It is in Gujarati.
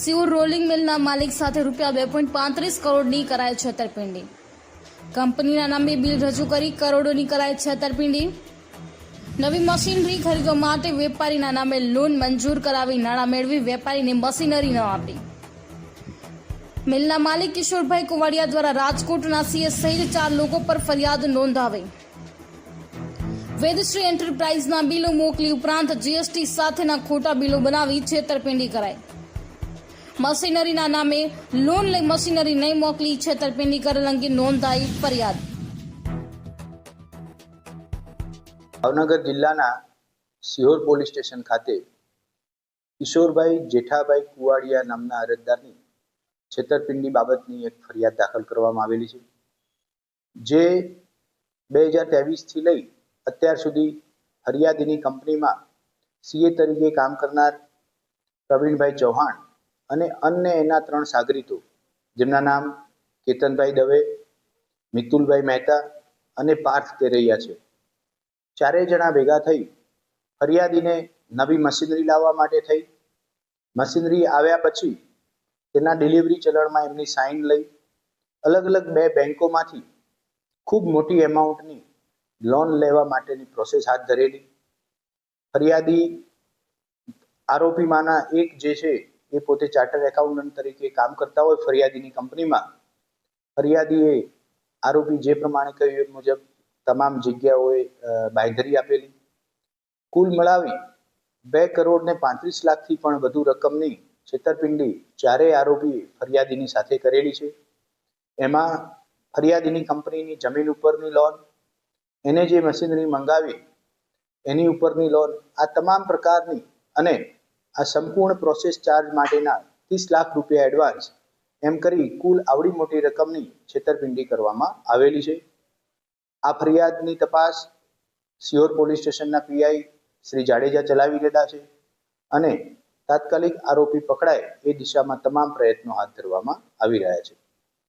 સિયોર રોલિંગ મિલના માલિક સાથે રૂપિયા 2.35 કરોડની કરાય છેતરપિંડી. કંપનીના નામે બિલ રજૂ કરી કરોડોની કરાય છેતરપિંડી. નવી મશીનરી ખરીદવા માટે વેપારીના નામે લોન મંજૂર કરાવી નાણાં મેળવી વેપારીને મશીનરી ન આપી. મિલના માલિક કિશોરભાઈ કુવાડિયા દ્વારા રાજકોટના સીએ સહિત 4 લોકો પર ફરિયાદ નોંધાવી. વેદશ્રી એન્ટરપ્રાઇઝના બિલો મોકલી ઉપરાંત જીએસટી સાથેના ખોટા બિલો બનાવી છેતરપિંડી કરાઈ. મશીનરીના નામે લોન લઈ મશીનરી નહીં મોકલી છેતરપિંડી કરેલ અંગે નોંધાઈ ફરિયાદ. ભાવનગર જિલ્લાના સિહોર પોલીસ સ્ટેશન ખાતે કિશોરભાઈ જેઠાભાઈ કુવાડિયા નામના અરજદારની છેતરપિંડી બાબતની એક ફરિયાદ દાખલ કરવામાં આવેલી છે, જે 2023થી લઈ અત્યાર સુધી ફરિયાદીની કંપનીમાં સીએ તરીકે કામ કરનાર પ્રવીણભાઈ ચૌહાણ અને અન્ય એના 3 સાગરીતો, જેમના નામ કેતનભાઈ દવે, મિતુલભાઈ મહેતા અને પાર્થ તેરૈયા છે, 4 જણા ભેગા થઈ ફરિયાદીને નવી મશીનરી લાવવા માટે થઈ. મશીનરી આવ્યા પછી તેના ડિલિવરી ચલણમાં એમની સાઇન લઈ અલગ અલગ 2 બેંકોમાંથી ખૂબ મોટી એમાઉન્ટની લોન લેવા માટેની પ્રોસેસ હાથ ધરેલી. ફરિયાદી આરોપીમાંના એક જે છે એ પોતે ચાર્ટર્ડ એકાઉન્ટન્ટ તરીકે કામ કરતા હોય ફરિયાદીની કંપનીમાં. ફરિયાદીએ આરોપી જે પ્રમાણે કહ્યું એ મુજબ તમામ જગ્યાઓએ બાંયધરી આપેલી. કુલ મળાવી 2 કરોડ ને 35 લાખથી પણ વધુ રકમની છેતરપિંડી 4 આરોપીએ ફરિયાદીની સાથે કરેલી છે. એમાં ફરિયાદીની કંપનીની જમીન ઉપરની લોન, એને જે મશીનરી મંગાવી એની ઉપરની લોન, આ તમામ પ્રકારની અને આ સંપૂર્ણ પ્રોસેસ ચાર્જ માટેના 30 લાખ રૂપિયા એડવાન્સ, એમ કરી કુલ આવડી મોટી રકમની છેતરપિંડી કરવામાં આવેલી છે. આ ફરિયાદની તપાસ સિહોર પોલીસ સ્ટેશનના પીઆઈ શ્રી જાડેજા ચલાવી રહ્યા છે અને તાત્કાલિક આરોપી પકડાય એ દિશામાં તમામ પ્રયત્નો હાથ ધરવામાં આવી રહ્યા છે.